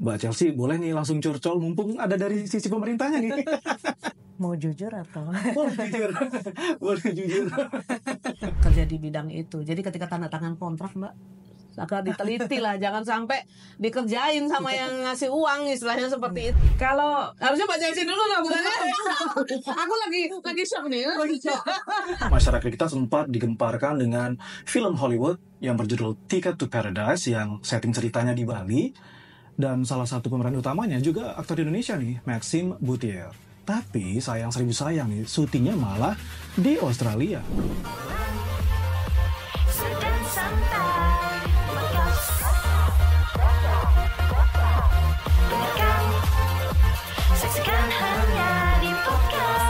Mbak Chelsea boleh nih langsung curcol mumpung ada dari sisi pemerintahnya nih. Mau jujur atau? Boleh jujur. Boleh jujur. Kerja di bidang itu. Jadi ketika tanda tangan kontrak, Mbak, agak diteliti lah, jangan sampai dikerjain sama yang ngasih uang, istilahnya seperti itu. Kalau harusnya Mbak Chelsea dulu lah, bukannya? Aku lagi shock nih. Masyarakat kita sempat digemparkan dengan film Hollywood yang berjudul Ticket to Paradise yang setting ceritanya di Bali, dan salah satu pemeran utamanya juga aktor Indonesia nih, Maxim Boutier. Tapi sayang seribu sayang nih, syutingnya malah di Australia. Sedang santai dengarkan, saksikan hanya di podcast.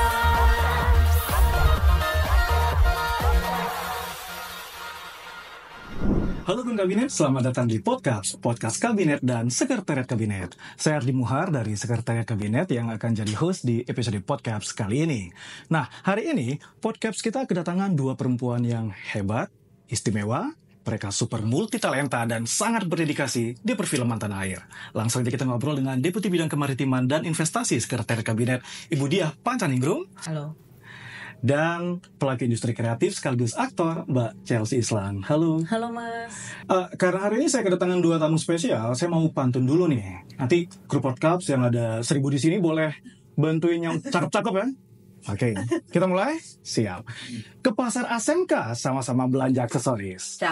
Halo Gun Kabinet, selamat datang di podcast Kabinet dan Sekretariat Kabinet. Saya Ardi Muhar dari Sekretariat Kabinet yang akan jadi host di episode podcast kali ini. Nah, hari ini podcast kita kedatangan dua perempuan yang hebat, istimewa, mereka super multitalenta dan sangat berdedikasi di perfilman tanah air. Langsung aja kita ngobrol dengan Deputi Bidang Kemaritiman dan Investasi Sekretariat Kabinet, Ibu Diah Pancaningrum. Halo. Dan pelaku industri kreatif sekaligus aktor, Mbak Chelsea Islan. Halo. Halo, Mas. Karena hari ini saya kedatangan dua tamu spesial, saya mau pantun dulu nih. Nanti kru podcast yang ada 1000 di sini boleh bantuin yang cakep-cakep ya. Oke, kita mulai? Siap. Ke pasar ASMK sama-sama belanja aksesoris.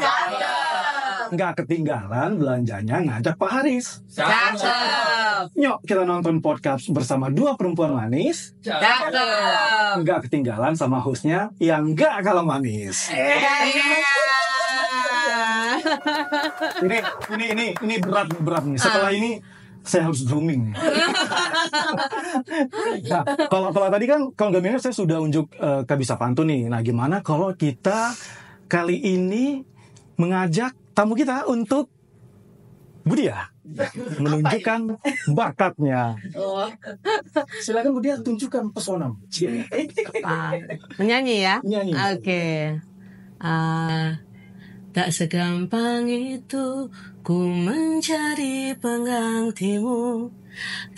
Nggak ketinggalan belanjanya ngajak Pak Haris. Cakep. Yuk kita nonton podcast bersama dua perempuan manis. Cakep. Nggak ketinggalan sama hostnya yang nggak kalah manis. Ini berat nih. Setelah ini saya harus grooming. Nah, kalau tadi kan kalau nggak minus saya sudah unjuk Kabisa Pantun nih. Nah, gimana kalau kita kali ini mengajak tamu kita untuk Bu Diah menunjukkan bakatnya. Silakan Bu Diah tunjukkan pesona. Menyanyi ya? Menyanyi. Oke. Tak segampang itu ku mencari penggantimu.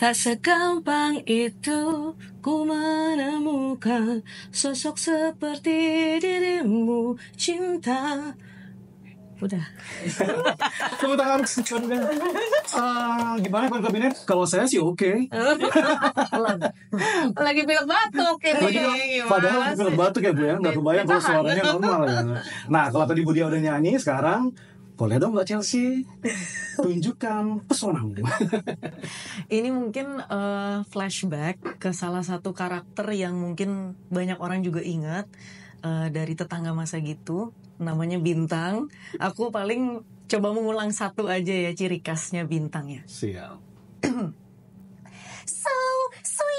Tak segampang itu ku menemukan sosok seperti dirimu, cinta. Udah. Tepuk tangan. Gimana Pak Kabinet? Kalau saya sih oke. Lagi pilek batuk ini. Padahal film batuk ya Bu ya, nggak kebayang kalau suaranya normal ya. Nah, kalau tadi Bu Diah udah nyanyi, sekarang boleh dong Mbak Chelsea tunjukkan pesonamu. Ini mungkin flashback ke salah satu karakter yang mungkin banyak orang juga ingat dari tetangga masa gitu, namanya Bintang. Aku paling coba mengulang satu aja ya ciri khasnya Bintang ya. Siap. So sweet.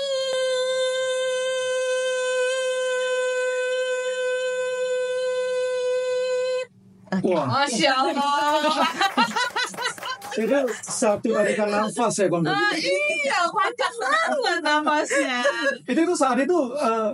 Wah, Masya Allah. itu satu tarikan nafas ya Kon. Iya, panjang banget nafasnya. Itu saat itu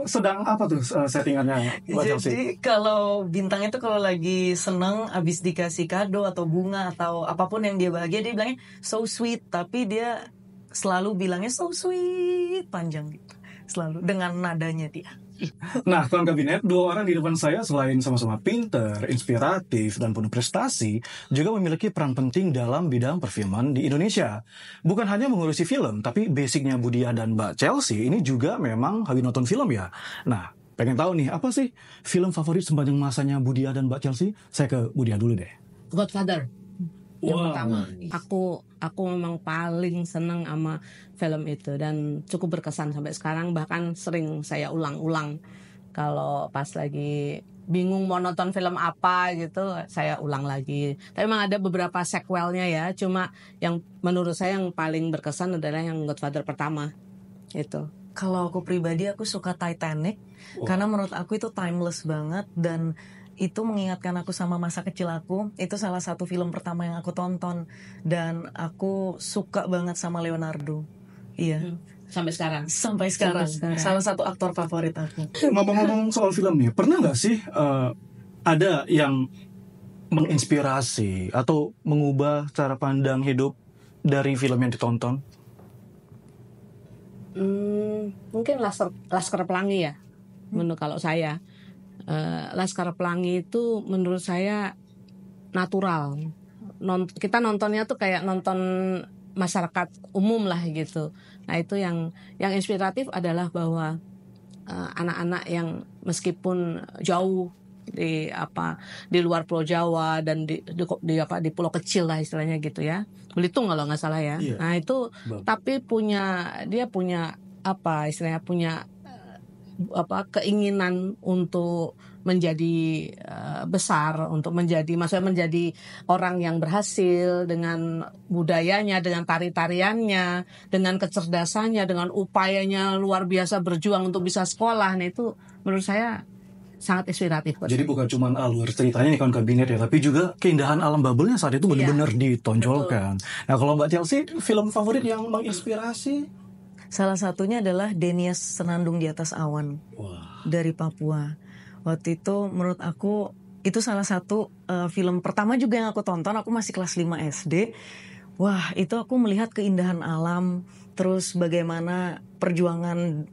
sedang apa tuh settingannya Mbak Chelsea? Jadi kalau Bintang itu kalau lagi seneng abis dikasih kado atau bunga atau apapun yang dia bahagia, dia bilangnya so sweet, tapi dia selalu bilangnya so sweet panjang gitu, selalu dengan nadanya dia. Nah, kawan kabinet, dua orang di depan saya selain sama-sama pinter, inspiratif, dan penuh prestasi, juga memiliki peran penting dalam bidang perfilman di Indonesia. Bukan hanya mengurusi film, tapi basicnya Bu Diah dan Mbak Chelsea ini juga memang hobi nonton film ya. Nah, pengen tahu nih, apa sih film favorit sepanjang masanya Bu Diah dan Mbak Chelsea? Saya ke Bu Diah dulu deh. Godfather. Yang Wow. pertama, aku memang paling senang sama film itu dan cukup berkesan sampai sekarang, bahkan sering saya ulang-ulang kalau pas lagi bingung mau nonton film apa gitu, saya ulang lagi. Tapi memang ada beberapa sequelnya ya, cuma yang menurut saya yang paling berkesan adalah yang Godfather pertama itu. Kalau aku pribadi aku suka Titanic karena menurut aku itu timeless banget dan itu mengingatkan aku sama masa kecil aku. Itu salah satu film pertama yang aku tonton dan aku suka banget sama Leonardo. Iya. Sampai sekarang. Sampai sekarang. Salah satu aktor favorit aku. Ngomong-ngomong soal film nih, pernah nggak sih ada yang menginspirasi atau mengubah cara pandang hidup dari film yang ditonton? Mungkin Laskar Pelangi ya. Menurut kalau saya Laskar Pelangi itu menurut saya natural. Kita nontonnya tuh kayak nonton masyarakat umum lah gitu. Nah itu yang inspiratif adalah bahwa anak-anak yang meskipun jauh di luar Pulau Jawa dan di pulau kecil lah istilahnya gitu ya, Belitung kalau nggak salah ya. Iya. Nah itu tapi dia punya istilahnya punya keinginan untuk menjadi besar, untuk maksudnya menjadi orang yang berhasil dengan budayanya, dengan tari-tariannya, dengan kecerdasannya, dengan upayanya luar biasa berjuang untuk bisa sekolah. Nah itu menurut saya sangat inspiratif. Jadi bukan cuma alur ceritanya nih kawan kabinet ya, tapi juga keindahan alam Babelnya saat itu benar-benar ditonjolkan. Nah kalau Mbak Chelsea, film favorit yang menginspirasi? Salah satunya adalah Denias Senandung di Atas Awan. Wah. Dari Papua. Waktu itu menurut aku itu salah satu film pertama juga yang aku tonton. Aku masih kelas 5 SD. Wah, itu aku melihat keindahan alam, terus bagaimana perjuangan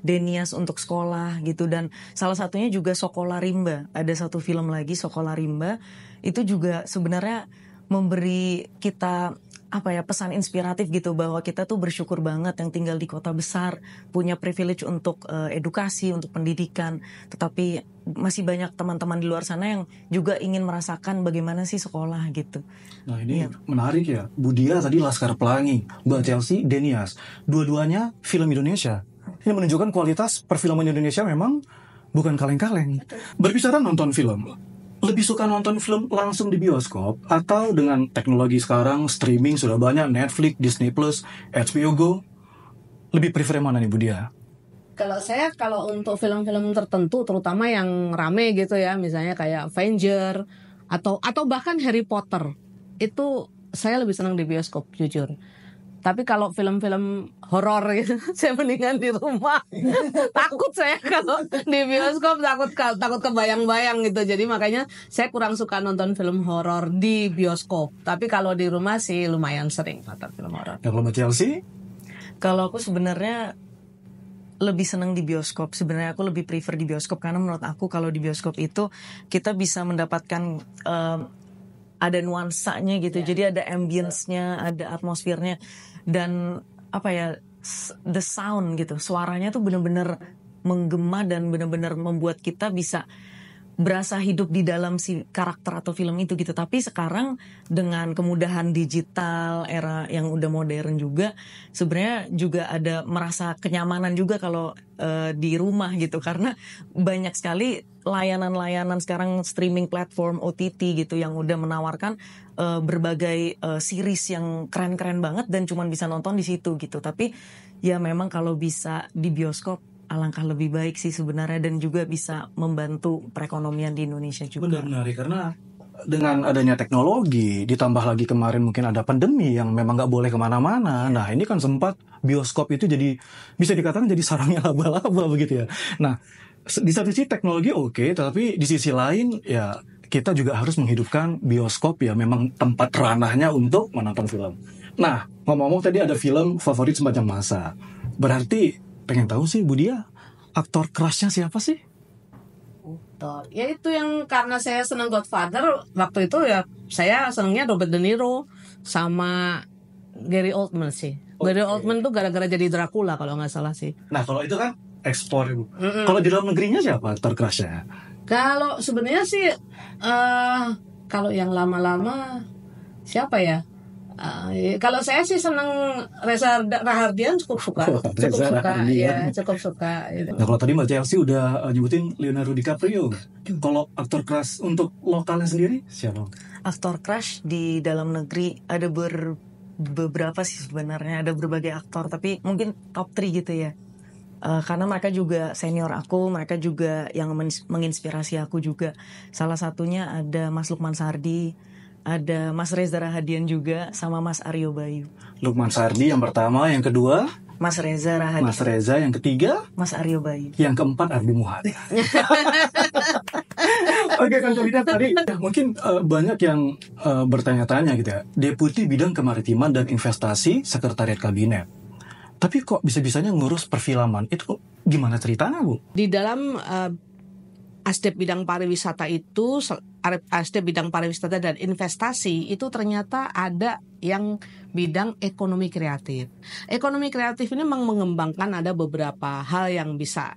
Denias untuk sekolah gitu, dan salah satunya juga Sokola Rimba. Ada satu film lagi Sokola Rimba, itu juga sebenarnya memberi kita pesan inspiratif gitu, bahwa kita tuh bersyukur banget yang tinggal di kota besar, punya privilege untuk edukasi, untuk pendidikan, tetapi masih banyak teman-teman di luar sana yang juga ingin merasakan bagaimana sih sekolah gitu. Nah ini menarik ya, Budia tadi Laskar Pelangi, Mbak Chelsea Denias, dua-duanya film Indonesia. Ini menunjukkan kualitas perfilman Indonesia memang bukan kaleng-kaleng. Berbicara nonton film, lebih suka nonton film langsung di bioskop atau dengan teknologi sekarang streaming sudah banyak, Netflix, Disney Plus, HBO Go, lebih prefer mana nih Budia? Kalau saya untuk film-film tertentu terutama yang rame gitu ya, misalnya kayak Avenger atau bahkan Harry Potter, itu saya lebih senang di bioskop jujur. Tapi kalau film-film horor gitu, saya mendingan di rumah. Takut saya kalau di bioskop, takut kebayang-bayang gitu. Jadi makanya saya kurang suka nonton film horor di bioskop. Tapi kalau di rumah sih lumayan sering nonton film horor. Ya kalau Mbak Chelsea? Kalau aku sebenarnya lebih senang di bioskop. Sebenarnya aku lebih prefer di bioskop karena menurut aku kalau di bioskop itu kita bisa mendapatkan ada nuansanya gitu. Jadi ada ambience-nya, ada atmosfernya, dan the sound gitu. Suaranya tuh benar-benar menggema dan benar-benar membuat kita bisa berasa hidup di dalam si karakter atau film itu gitu. Tapi sekarang dengan kemudahan digital, era yang udah modern juga, sebenarnya juga ada merasa kenyamanan juga kalau di rumah gitu, karena banyak sekali layanan-layanan sekarang streaming platform OTT gitu yang udah menawarkan berbagai series yang keren-keren banget dan cuman bisa nonton di situ gitu. Tapi ya memang kalau bisa di bioskop alangkah lebih baik sih sebenarnya, dan juga bisa membantu perekonomian di Indonesia juga. Benar karena dengan adanya teknologi, ditambah lagi kemarin mungkin ada pandemi yang memang nggak boleh kemana-mana. Nah ini kan sempat bioskop itu jadi bisa dikatakan jadi sarangnya laba-laba begitu ya. Nah di satu sisi teknologi oke, tapi di sisi lain ya kita juga harus menghidupkan bioskop ya, memang tempat ranahnya untuk menonton film. Nah ngomong-ngomong tadi ada film favorit semacam masa, berarti pengen tahu sih Budia, aktor crushnya siapa sih? Ya itu yang karena saya senang Godfather, waktu itu ya saya senangnya Robert De Niro sama Gary Oldman sih. Gary Oldman tuh gara-gara jadi Dracula kalau nggak salah sih. Nah kalau itu kan ekspor Ibu. Kalau di dalam negerinya siapa aktor crushnya? Kalau sebenarnya sih kalau yang lama-lama siapa ya? Kalau saya sih senang Reza Rahardian, cukup suka. Cukup suka. Gitu. Nah kalau tadi Mbak Chelsea udah nyebutin Leonardo DiCaprio, kalau aktor crush untuk lokalnya sendiri siapa? Aktor crush di dalam negeri ada beberapa sih sebenarnya, ada berbagai aktor, tapi mungkin top 3 gitu ya. Karena mereka juga senior aku, mereka juga yang menginspirasi aku juga. Salah satunya ada Mas Lukman Sardi, ada Mas Reza Rahadian juga, sama Mas Aryo Bayu. Lukman Sardi yang pertama, yang kedua Mas Reza Rahadian. Mas Reza yang ketiga Mas Aryo Bayu. Yang keempat Ardi Muhari. Oke kan Kabinet tadi mungkin banyak yang bertanya-tanya gitu ya. Deputi Bidang Kemaritiman dan Investasi Sekretariat Kabinet. Tapi kok bisa-bisanya ngurus perfilman? Itu gimana ceritanya, Bu? Di dalam Asdep bidang pariwisata itu, Asdep bidang pariwisata dan investasi itu ternyata ada yang bidang ekonomi kreatif. Ekonomi kreatif ini memang mengembangkan ada beberapa hal yang bisa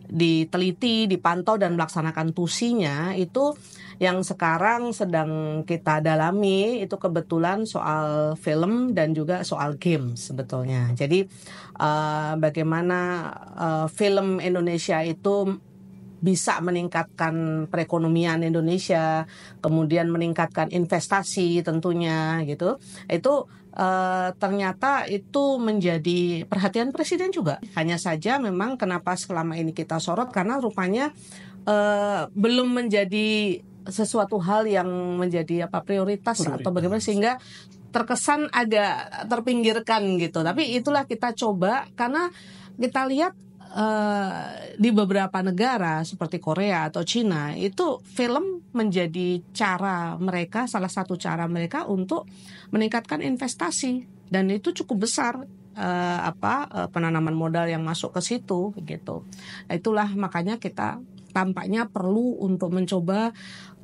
diteliti, dipantau dan melaksanakan tusinya. Itu yang sekarang sedang kita dalami itu kebetulan soal film dan juga soal game sebetulnya. Jadi bagaimana film Indonesia itu bisa meningkatkan perekonomian Indonesia, kemudian meningkatkan investasi tentunya gitu. Itu ternyata itu menjadi perhatian Presiden juga. Hanya saja memang kenapa selama ini kita sorot karena rupanya belum menjadi sesuatu hal yang menjadi prioritas atau bagaimana sehingga terkesan agak terpinggirkan gitu. Tapi itulah kita coba karena kita lihat di beberapa negara seperti Korea atau Cina itu film menjadi salah satu cara mereka untuk meningkatkan investasi dan itu cukup besar penanaman modal yang masuk ke situ gitu. Itulah makanya kita tampaknya perlu untuk mencoba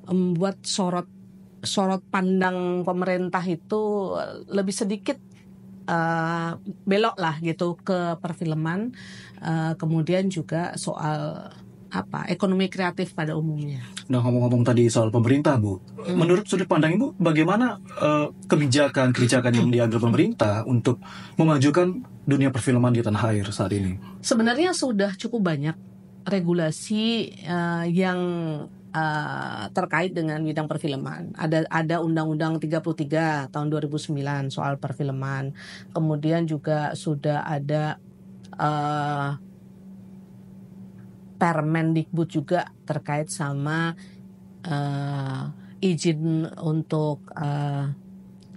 membuat sorot pandang pemerintah itu lebih sedikit belok lah gitu ke perfilman, kemudian juga soal ekonomi kreatif pada umumnya. Nah ngomong-ngomong tadi soal pemerintah, Bu, menurut sudut pandang Ibu bagaimana kebijakan yang diambil pemerintah untuk memajukan dunia perfilman di tanah air saat ini? Sebenarnya sudah cukup banyak regulasi yang terkait dengan bidang perfilman. Ada Undang-Undang 33 tahun 2009 soal perfilman. Kemudian juga sudah ada Permendikbud juga terkait sama izin untuk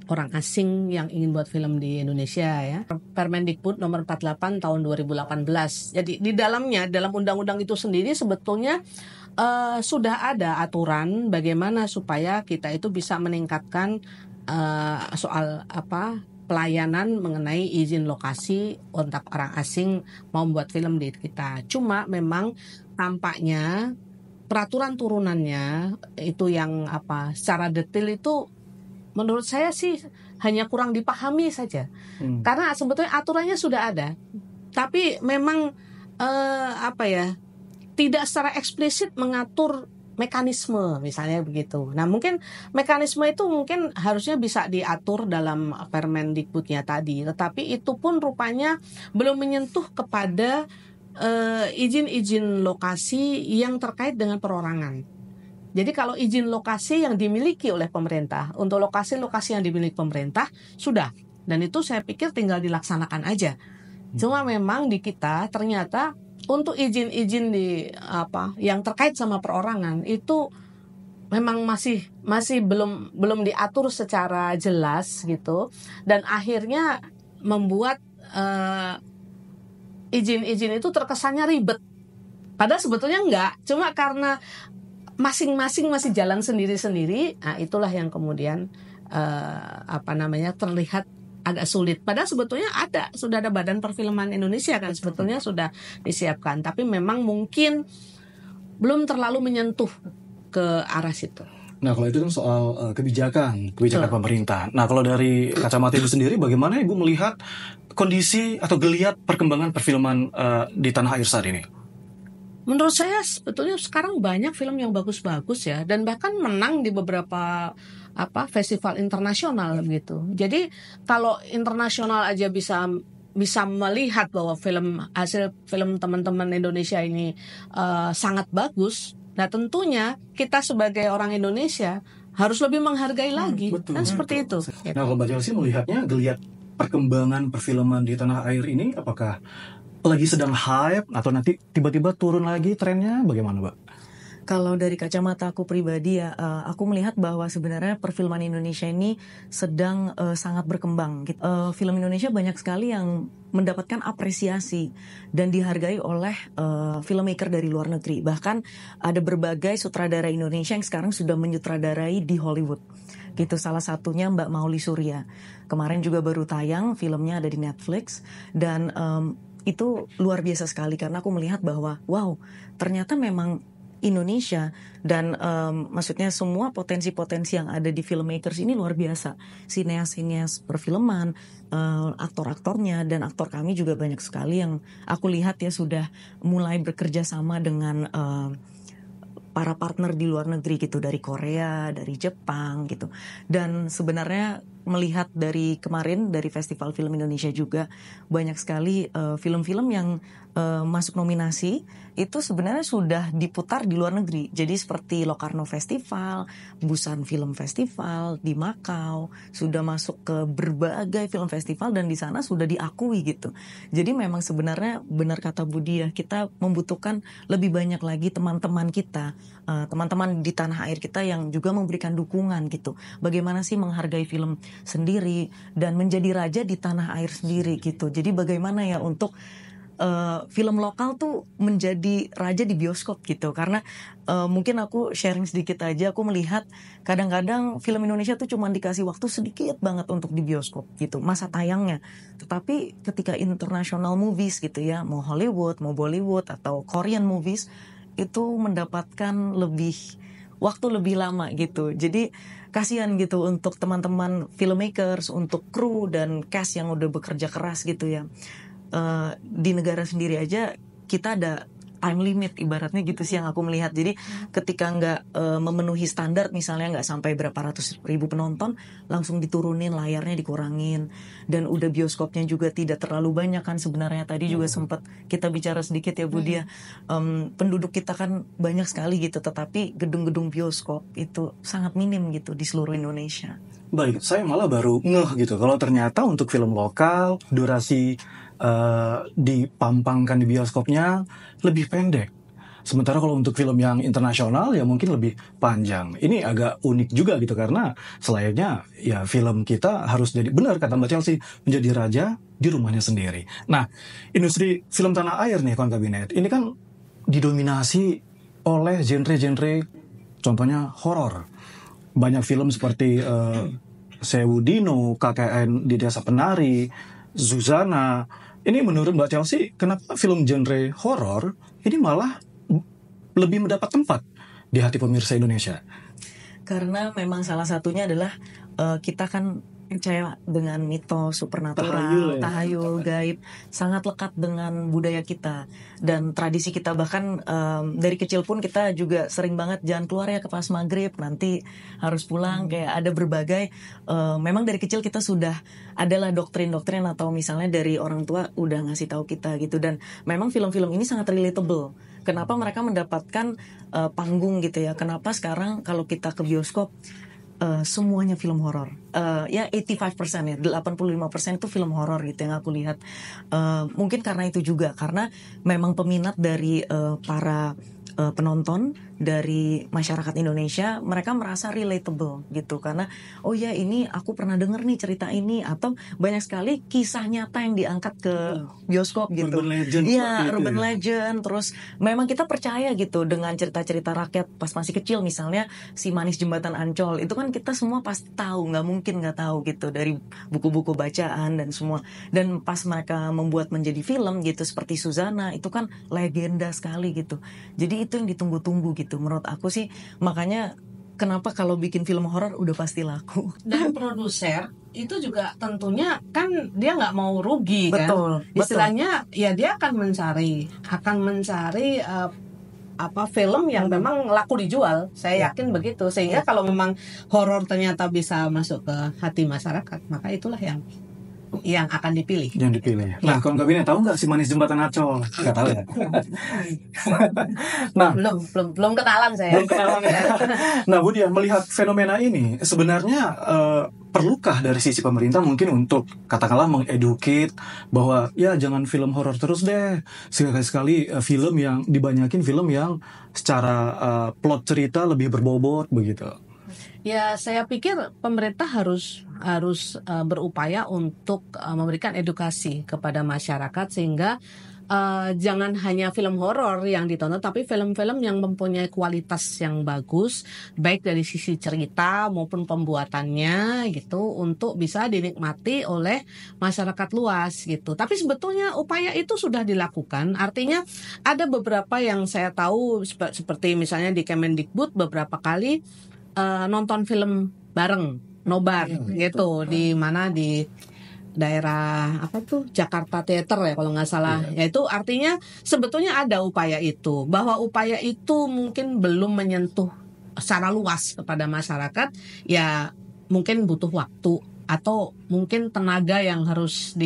orang asing yang ingin buat film di Indonesia ya. Permendikbud nomor 48 tahun 2018. Jadi di dalamnya, dalam undang-undang itu sendiri sebetulnya sudah ada aturan bagaimana supaya kita itu bisa meningkatkan soal pelayanan mengenai izin lokasi untuk orang asing mau membuat film di kita. Cuma memang tampaknya peraturan turunannya itu yang secara detail itu menurut saya sih hanya kurang dipahami saja. Karena sebetulnya aturannya sudah ada. Tapi memang tidak secara eksplisit mengatur mekanisme misalnya begitu. Nah mungkin mekanisme itu mungkin harusnya bisa diatur dalam Permendikbudnya tadi. Tetapi itu pun rupanya belum menyentuh kepada izin-izin lokasi yang terkait dengan perorangan. Jadi kalau izin lokasi yang dimiliki oleh pemerintah, untuk lokasi-lokasi yang dimiliki pemerintah sudah. Dan itu saya pikir tinggal dilaksanakan aja. Cuma memang di kita ternyata untuk izin-izin yang terkait sama perorangan itu memang masih belum diatur secara jelas gitu, dan akhirnya membuat izin-izin itu terkesannya ribet. Padahal sebetulnya enggak, cuma karena masing-masing masih jalan sendiri-sendiri, nah itulah yang kemudian terlihat agak sulit. Padahal sebetulnya sudah ada Badan Perfilman Indonesia kan sebetulnya sudah disiapkan, tapi memang mungkin belum terlalu menyentuh ke arah situ. Nah kalau itu kan soal kebijakan pemerintah. Nah kalau dari kacamata Ibu sendiri, bagaimana Ibu melihat kondisi atau geliat perkembangan perfilman di tanah air saat ini? Menurut saya sebetulnya sekarang banyak film yang bagus-bagus ya, dan bahkan menang di beberapa festival internasional gitu. Jadi kalau internasional aja bisa melihat bahwa hasil film teman-teman Indonesia ini sangat bagus. Nah tentunya kita sebagai orang Indonesia harus lebih menghargai lagi. Seperti itu. Nah kalau Mbak Chelsea melihatnya geliat perkembangan perfilman di tanah air ini, apakah lagi sedang hype atau nanti tiba-tiba turun lagi trennya, bagaimana Mbak? Kalau dari kacamata aku pribadi ya, aku melihat bahwa sebenarnya perfilman Indonesia ini sedang sangat berkembang. Film Indonesia banyak sekali yang mendapatkan apresiasi dan dihargai oleh filmmaker dari luar negeri. Bahkan ada berbagai sutradara Indonesia yang sekarang sudah menyutradarai di Hollywood. Gitu, salah satunya Mbak Mauli Surya. Kemarin juga baru tayang, filmnya ada di Netflix dan itu luar biasa sekali karena aku melihat bahwa wow, ternyata memang Indonesia dan maksudnya semua potensi-potensi yang ada di filmmakers ini luar biasa. Sineas-sineas perfilman, aktor-aktornya dan aktor kami juga banyak sekali yang aku lihat ya sudah mulai bekerja sama dengan para partner di luar negeri gitu, dari Korea, dari Jepang gitu. Dan sebenarnya melihat dari kemarin dari Festival Film Indonesia juga banyak sekali film-film yang masuk nominasi itu sebenarnya sudah diputar di luar negeri. Jadi seperti Locarno Festival, Busan Film Festival di Makau, sudah masuk ke berbagai film festival dan di sana sudah diakui gitu. Jadi memang sebenarnya benar kata Budi ya, kita membutuhkan lebih banyak lagi teman-teman kita, teman-teman di tanah air kita yang juga memberikan dukungan gitu. Bagaimana sih menghargai film sendiri dan menjadi raja di tanah air sendiri gitu. Jadi bagaimana ya untuk film lokal tuh menjadi raja di bioskop gitu. Karena mungkin aku sharing sedikit aja, aku melihat kadang-kadang film Indonesia tuh cuma dikasih waktu sedikit banget untuk di bioskop gitu, masa tayangnya. Tetapi ketika international movies gitu ya, mau Hollywood, mau Bollywood atau Korean movies, itu mendapatkan waktu lebih lama gitu. Jadi kasihan gitu untuk teman-teman filmmakers, untuk kru dan cast yang udah bekerja keras gitu ya. Di negara sendiri aja kita ada time limit ibaratnya gitu sih yang aku melihat. Jadi ketika nggak memenuhi standar, misalnya nggak sampai berapa ratus ribu penonton, langsung diturunin, layarnya dikurangin, dan udah bioskopnya juga tidak terlalu banyak kan sebenarnya. Tadi juga sempat kita bicara sedikit ya Budi ya, penduduk kita kan banyak sekali gitu, tetapi gedung-gedung bioskop itu sangat minim gitu di seluruh Indonesia. Baik, saya malah baru ngeh gitu kalau ternyata untuk film lokal durasi dipampangkan di bioskopnya lebih pendek. Sementara kalau untuk film yang internasional ya mungkin lebih panjang. Ini agak unik juga gitu karena selayaknya ya film kita harus jadi, benar kata Mbak Chelsea, menjadi raja di rumahnya sendiri. Nah, industri film tanah air nih kawan kabinet, ini kan didominasi oleh genre-genre, contohnya horor. Banyak film seperti Sewu Dino, KKN di Desa Penari, Zuzana. Ini menurut Mbak Chelsea, kenapa film genre horor ini malah lebih mendapat tempat di hati pemirsa Indonesia? Karena memang salah satunya adalah kita kan percaya dengan mitos supernatural, tahayul, gaib, sangat lekat dengan budaya kita dan tradisi kita. Bahkan dari kecil pun kita juga sering banget jangan keluar ya ke pas maghrib, nanti harus pulang. Kayak ada berbagai, memang dari kecil kita sudah adalah doktrin-doktrin atau misalnya dari orang tua udah ngasih tahu kita gitu. Dan memang film-film ini sangat relatable. Kenapa mereka mendapatkan panggung gitu ya? Kenapa sekarang kalau kita ke bioskop semuanya film horor, ya 85% ya, 85% itu film horor gitu yang aku lihat. Mungkin karena itu juga, karena memang peminat dari para penonton dari masyarakat Indonesia, mereka merasa relatable gitu, karena oh ya ini aku pernah denger nih cerita ini, atau banyak sekali kisah nyata yang diangkat ke bioskop gitu. Urban legend. Iya, urban legend. Terus memang kita percaya gitu dengan cerita-cerita rakyat pas masih kecil, misalnya si Manis Jembatan Ancol itu kan kita semua pasti tahu, nggak mungkin nggak tahu gitu dari buku-buku bacaan dan semua. Dan pas mereka membuat menjadi film gitu seperti Suzana, itu kan legenda sekali gitu. Jadi itu yang ditunggu-tunggu gitu menurut aku sih. Makanya kenapa kalau bikin film horor udah pasti laku. Dan produser itu juga tentunya kan dia nggak mau rugi. Betul, kan istilahnya ya dia akan mencari film yang memang laku dijual. Saya yakin begitu. Sehingga kalau memang horor ternyata bisa masuk ke hati masyarakat, maka itulah yang akan dipilih. Yang dipilih. Nah, kawan kabinet tahu nggak si Manis Jembatan Ancol? Nggak tahu ya. Nah, belum kenalan saya. Belum kenalan ya. Nah, Budi, melihat fenomena ini, sebenarnya perlukah dari sisi pemerintah mungkin untuk katakanlah mengeducate bahwa ya jangan film horor terus deh, sekali-sekali film yang dibanyakin film yang secara plot cerita lebih berbobot begitu. Ya, saya pikir pemerintah harus berupaya untuk memberikan edukasi kepada masyarakat sehingga jangan hanya film horor yang ditonton, tapi film-film yang mempunyai kualitas yang bagus, baik dari sisi cerita maupun pembuatannya gitu, untuk bisa dinikmati oleh masyarakat luas gitu. Tapi sebetulnya upaya itu sudah dilakukan. Artinya ada beberapa yang saya tahu seperti misalnya di Kemendikbud beberapa kali nonton film bareng, nobar gitu, di mana di daerah apa tuh Jakarta Theater ya kalau nggak salah. Ya itu artinya sebetulnya ada upaya itu, bahwa upaya itu mungkin belum menyentuh secara luas kepada masyarakat. Ya mungkin butuh waktu atau mungkin tenaga yang harus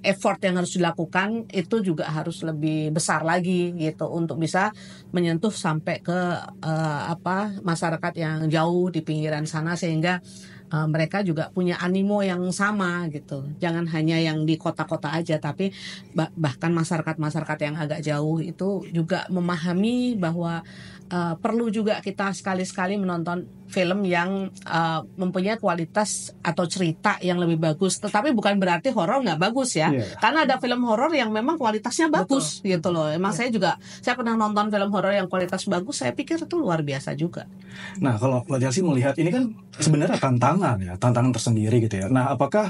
effort yang harus dilakukan itu juga harus lebih besar lagi gitu untuk bisa menyentuh sampai ke masyarakat yang jauh di pinggiran sana, sehingga mereka juga punya animo yang sama gitu. Jangan hanya yang di kota-kota aja, tapi bahkan masyarakat-masyarakat yang agak jauh itu juga memahami bahwa perlu juga kita sekali-sekali menonton film yang mempunyai kualitas atau cerita yang lebih bagus. Tetapi bukan berarti horor nggak bagus ya. Karena ada film horor yang memang kualitasnya bagus gitu loh. Emang saya pernah nonton film horor yang kualitas bagus, saya pikir itu luar biasa juga. Nah, kalau Mbak Chelsea melihat ini kan sebenarnya tantangan tersendiri gitu ya. Nah, apakah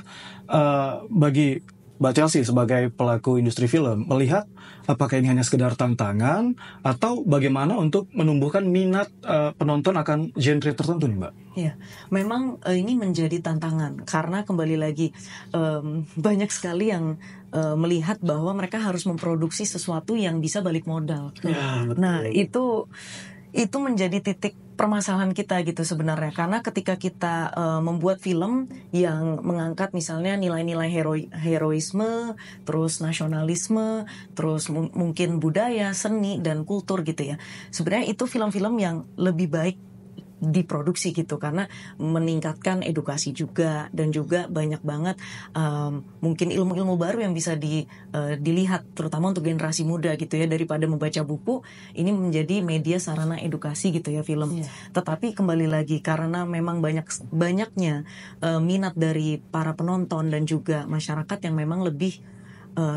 bagi Mbak Chelsea sebagai pelaku industri film melihat apakah ini hanya sekedar tantangan atau bagaimana untuk menumbuhkan minat penonton akan genre tertentu nih Mbak? Ya, memang ini menjadi tantangan karena kembali lagi banyak sekali yang melihat bahwa mereka harus memproduksi sesuatu yang bisa balik modal. Ya, betul. Nah, itu menjadi titik permasalahan kita gitu sebenarnya, karena ketika kita membuat film yang mengangkat misalnya nilai-nilai heroisme, terus nasionalisme, terus mungkin budaya, seni dan kultur gitu ya, sebenarnya itu film-film yang lebih baik diproduksi gitu, karena meningkatkan edukasi juga dan juga banyak banget mungkin ilmu-ilmu baru yang bisa dilihat terutama untuk generasi muda gitu ya, daripada membaca buku. Ini menjadi media sarana edukasi gitu ya film. Tetapi kembali lagi karena memang banyaknya minat dari para penonton dan juga masyarakat yang memang lebih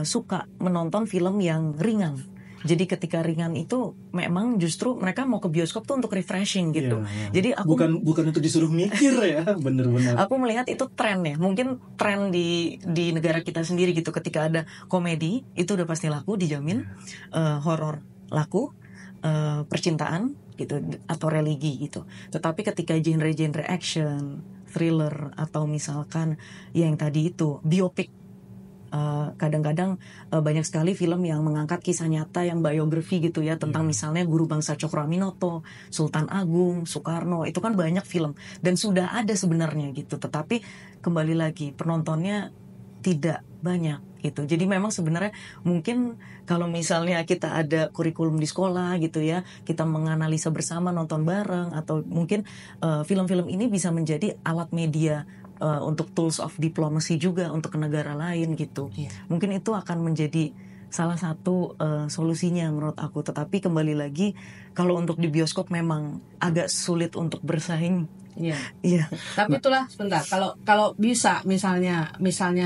suka menonton film yang ringan. Jadi ketika ringan itu memang justru mereka mau ke bioskop tuh untuk refreshing gitu. Jadi aku bukan untuk disuruh mikir ya, bener-bener. Aku melihat itu tren ya, mungkin tren di negara kita sendiri gitu. Ketika ada komedi itu udah pasti laku, dijamin. Horor laku, percintaan gitu atau religi gitu. Tetapi ketika genre-genre action, thriller atau misalkan yang tadi itu biopik, kadang-kadang banyak sekali film yang mengangkat kisah nyata yang biografi gitu ya, tentang misalnya guru bangsa Cokroaminoto, Sultan Agung, Soekarno. Itu kan banyak film dan sudah ada sebenarnya gitu, tetapi kembali lagi penontonnya tidak banyak gitu. Jadi memang sebenarnya mungkin kalau misalnya kita ada kurikulum di sekolah gitu ya, kita menganalisa bersama, nonton bareng, atau mungkin film-film ini bisa menjadi alat media untuk tools of diplomacy juga untuk negara lain gitu. Mungkin itu akan menjadi salah satu solusinya menurut aku. Tetapi kembali lagi kalau untuk di bioskop memang agak sulit untuk bersaing. Iya. Tapi itulah sebentar. Kalau bisa misalnya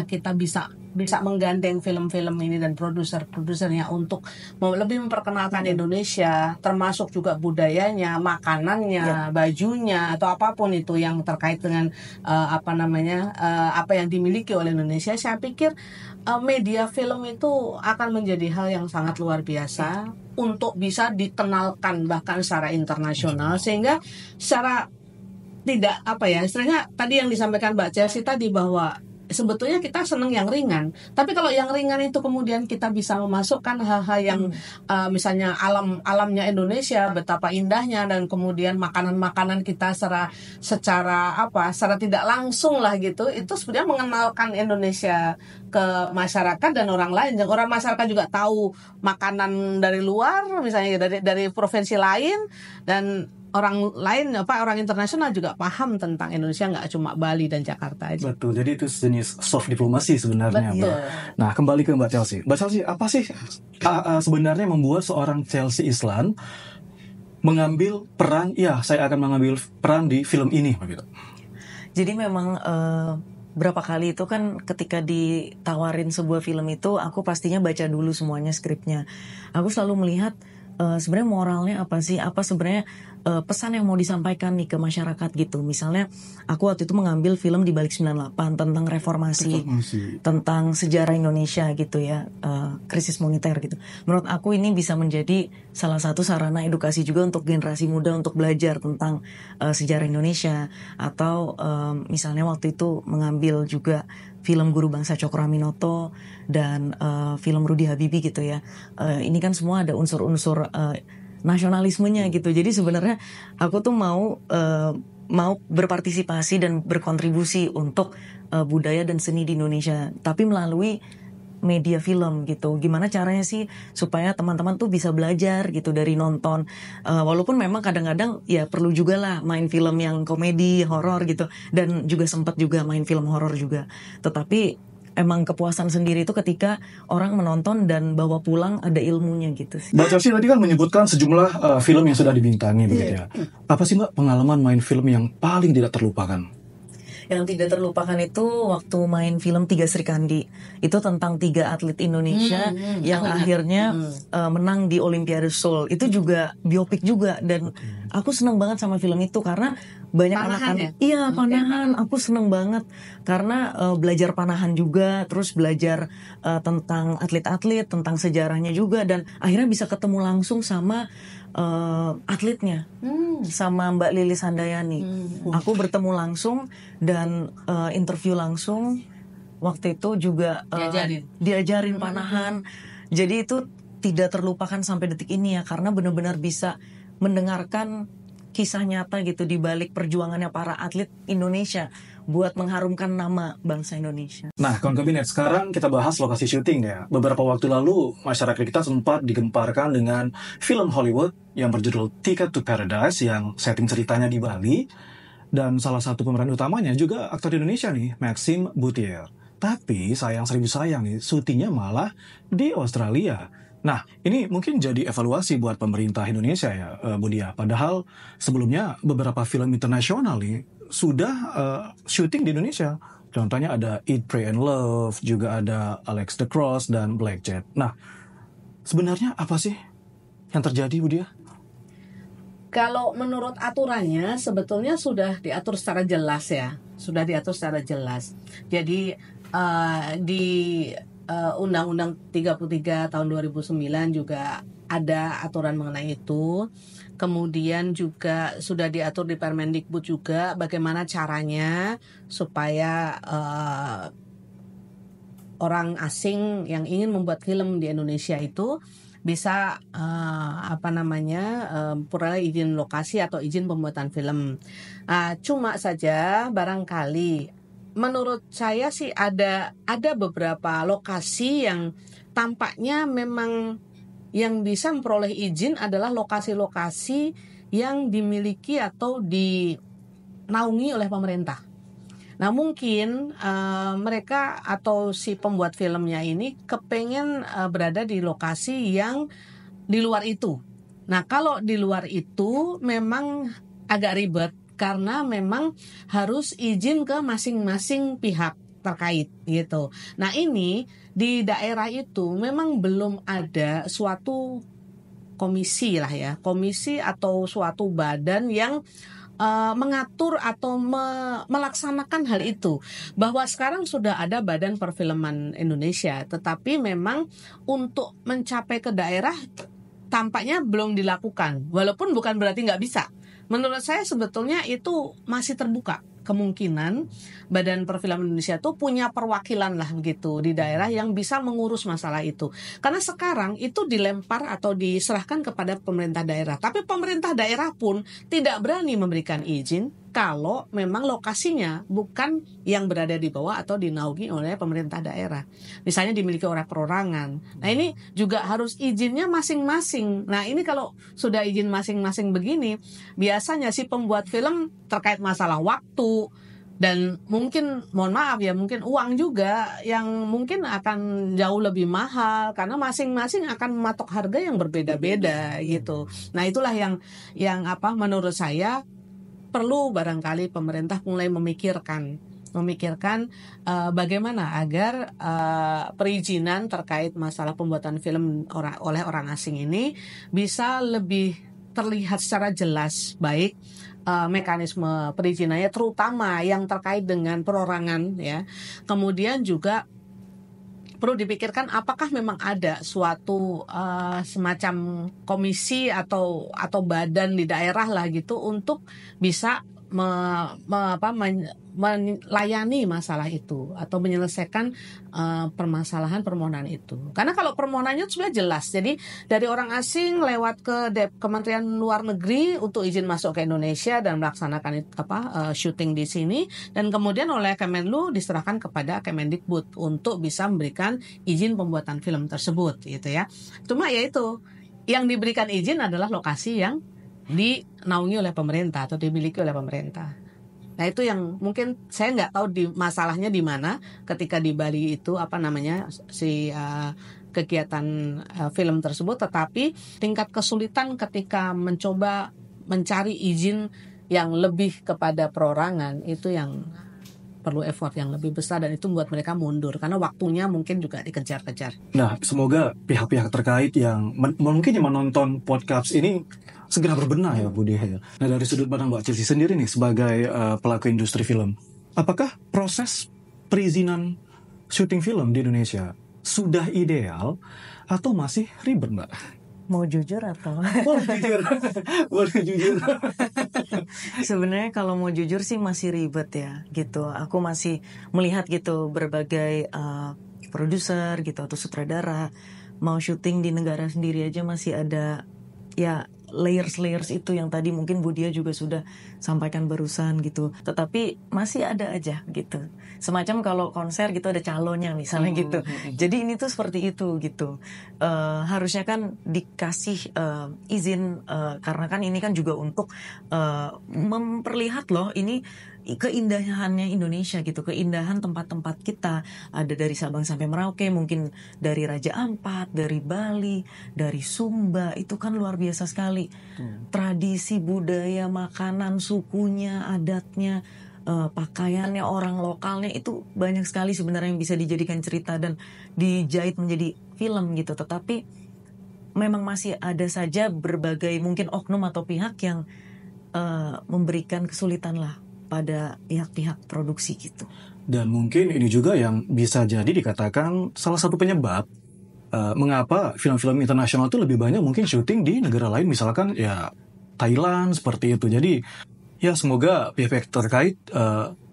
kita bisa menggandeng film-film ini dan produsernya untuk lebih memperkenalkan Indonesia, termasuk juga budayanya, makanannya, bajunya atau apapun itu yang terkait dengan apa yang dimiliki oleh Indonesia. Saya pikir media film itu akan menjadi hal yang sangat luar biasa untuk bisa dikenalkan bahkan secara internasional, sehingga secara tidak istilahnya tadi yang disampaikan Mbak Chelsea tadi, bahwa sebetulnya kita senang yang ringan, tapi kalau yang ringan itu kemudian kita bisa memasukkan hal-hal yang misalnya alamnya Indonesia, betapa indahnya, dan kemudian makanan-makanan kita secara tidak langsung lah gitu, itu sebenarnya mengenalkan Indonesia ke masyarakat dan orang lain. Dan orang masyarakat juga tahu makanan dari luar, misalnya dari provinsi lain, dan orang lain orang internasional juga paham tentang Indonesia, nggak cuma Bali dan Jakarta aja. Betul, jadi itu sejenis soft diplomasi sebenarnya, Betul. Mbak. Nah, kembali ke Mbak Chelsea. Mbak Chelsea, apa sih sebenarnya membuat seorang Chelsea Islan mengambil peran, ya saya akan mengambil peran di film ini, begitu? Jadi memang berapa kali itu kan ketika ditawarin sebuah film itu, aku pastinya baca dulu semuanya skripnya. Aku selalu melihat sebenarnya moralnya apa sih, apa sebenarnya pesan yang mau disampaikan nih ke masyarakat gitu. Misalnya aku waktu itu mengambil film di balik 98 tentang reformasi, tentang sejarah Indonesia gitu ya, krisis moneter gitu. Menurut aku ini bisa menjadi salah satu sarana edukasi juga untuk generasi muda untuk belajar tentang sejarah Indonesia. Atau misalnya waktu itu mengambil juga film Guru Bangsa Cokroaminoto dan film Rudy Habibie gitu ya. Ini kan semua ada unsur-unsur nasionalismenya gitu. Jadi sebenarnya aku tuh mau berpartisipasi dan berkontribusi untuk budaya dan seni di Indonesia, tapi melalui media film gitu. Gimana caranya sih supaya teman-teman tuh bisa belajar gitu dari nonton. Walaupun memang kadang-kadang ya perlu juga lah main film yang komedi, horor gitu. Dan juga sempat juga main film horor juga. Tetapi emang kepuasan sendiri itu ketika orang menonton dan bawa pulang ada ilmunya gitu sih. Mbak Chelsea tadi kan menyebutkan sejumlah film yang sudah dibintangi begitu ya. Apa sih Mbak pengalaman main film yang paling tidak terlupakan? Yang tidak terlupakan itu waktu main film Tiga Srikandi. Itu tentang 3 atlet Indonesia yang akhirnya menang di Olimpiade Seoul. Itu juga biopik juga. Dan aku seneng banget sama film itu karena banyak anak-anak. Iya, panahan. Aku seneng banget karena belajar panahan juga, terus belajar tentang atlet-atlet, tentang sejarahnya juga, dan akhirnya bisa ketemu langsung sama atletnya, sama Mbak Lilis Handayani. Aku bertemu langsung dan interview langsung. Waktu itu juga diajarin panahan. Jadi itu tidak terlupakan sampai detik ini ya, karena benar-benar bisa mendengarkan kisah nyata gitu di balik perjuangannya para atlet Indonesia buat mengharumkan nama bangsa Indonesia. Nah, kawan kabinet, sekarang kita bahas lokasi syuting ya. Beberapa waktu lalu, masyarakat kita sempat digemparkan dengan film Hollywood yang berjudul Ticket to Paradise yang setting ceritanya di Bali. Dan salah satu pemeran utamanya juga aktor Indonesia nih, Maxime Bouthier. Tapi sayang seribu sayang nih, syutingnya malah di Australia. Nah, ini mungkin jadi evaluasi buat pemerintah Indonesia ya, Bu Dia. Padahal sebelumnya beberapa film internasional nih sudah syuting di Indonesia. Contohnya ada Eat, Pray and Love, juga ada Alex the Cross dan Black Jet. Nah, sebenarnya apa sih yang terjadi, Bu Dia? Kalau menurut aturannya sebetulnya sudah diatur secara jelas ya. Sudah diatur secara jelas. Jadi di Undang-Undang 33 tahun 2009 juga ada aturan mengenai itu. Kemudian juga sudah diatur di Permendikbud juga bagaimana caranya supaya orang asing yang ingin membuat film di Indonesia itu bisa peroleh izin lokasi atau izin pembuatan film. Cuma saja barangkali menurut saya sih ada beberapa lokasi yang tampaknya memang yang bisa memperoleh izin adalah lokasi-lokasi yang dimiliki atau dinaungi oleh pemerintah. Nah mungkin mereka atau si pembuat filmnya ini kepengen berada di lokasi yang di luar itu. Nah kalau di luar itu memang agak ribet karena memang harus izin ke masing-masing pihak terkait gitu. Nah ini di daerah itu memang belum ada suatu komisi lah ya, komisi atau suatu badan yang mengatur atau melaksanakan hal itu. Bahwa sekarang sudah ada Badan Perfilman Indonesia, tetapi memang untuk mencapai ke daerah tampaknya belum dilakukan. Walaupun bukan berarti nggak bisa. Menurut saya sebetulnya itu masih terbuka kemungkinan Badan Perfilman Indonesia itu punya perwakilan lah begitu di daerah yang bisa mengurus masalah itu. Karena sekarang itu dilempar atau diserahkan kepada pemerintah daerah. Tapi pemerintah daerah pun tidak berani memberikan izin kalau memang lokasinya bukan yang berada di bawah atau dinaungi oleh pemerintah daerah. Misalnya dimiliki oleh perorangan. Nah ini juga harus izinnya masing-masing. Nah ini kalau sudah izin masing-masing begini, biasanya si pembuat film terkait masalah waktu, dan mungkin mohon maaf ya, mungkin uang juga yang mungkin akan jauh lebih mahal karena masing-masing akan mematok harga yang berbeda-beda gitu. Nah itulah yang menurut saya perlu barangkali pemerintah mulai memikirkan bagaimana agar perizinan terkait masalah pembuatan film oleh orang asing ini bisa lebih terlihat secara jelas, baik mekanisme perizinannya terutama yang terkait dengan perorangan ya. Kemudian juga perlu dipikirkan apakah memang ada suatu semacam komisi atau badan di daerah lah gitu untuk bisa melayani masalah itu atau menyelesaikan permasalahan permohonan itu. Karena kalau permohonannya sudah jelas, jadi dari orang asing lewat ke Kementerian Luar Negeri untuk izin masuk ke Indonesia dan melaksanakan syuting di sini, dan kemudian oleh Kemenlu diserahkan kepada Kemendikbud untuk bisa memberikan izin pembuatan film tersebut, gitu ya. Cuma ya itu, yang diberikan izin adalah lokasi yang dinaungi oleh pemerintah atau dimiliki oleh pemerintah. Nah itu yang mungkin saya nggak tahu masalahnya di mana ketika di Bali itu kegiatan film tersebut, tetapi tingkat kesulitan ketika mencoba mencari izin yang lebih kepada perorangan itu yang perlu effort yang lebih besar, dan itu membuat mereka mundur karena waktunya mungkin juga dikejar-kejar. Nah, semoga pihak-pihak terkait yang mungkin yang menonton podcast ini segera berbenah ya Bu Diah. Nah, dari sudut pandang Mbak Chelsea sendiri nih sebagai pelaku industri film, apakah proses perizinan syuting film di Indonesia sudah ideal atau masih ribet, Mbak? Mau jujur atau? Boleh jujur. Sebenarnya kalau mau jujur sih masih ribet ya gitu. Aku masih melihat gitu berbagai produser gitu atau sutradara mau syuting di negara sendiri aja masih ada ya layers itu yang tadi mungkin Bu Dia juga sudah sampaikan barusan gitu. Tetapi masih ada aja gitu. Semacam kalau konser gitu ada calonnya misalnya gitu. Jadi ini tuh seperti itu gitu. Harusnya kan dikasih izin karena kan ini kan juga untuk memperlihat loh ini keindahannya Indonesia gitu, keindahan tempat-tempat kita, ada dari Sabang sampai Merauke, mungkin dari Raja Ampat, dari Bali, dari Sumba, itu kan luar biasa sekali. Tradisi, budaya, makanan, sukunya, adatnya, pakaiannya, orang lokalnya, itu banyak sekali sebenarnya yang bisa dijadikan cerita dan dijahit menjadi film gitu. Tetapi memang masih ada saja berbagai mungkin oknum atau pihak yang memberikan kesulitan lah pada pihak-pihak produksi gitu. Dan mungkin ini juga yang bisa jadi dikatakan salah satu penyebab mengapa film-film internasional itu lebih banyak mungkin syuting di negara lain, misalkan ya Thailand seperti itu. Jadi ya semoga pihak-pihak terkait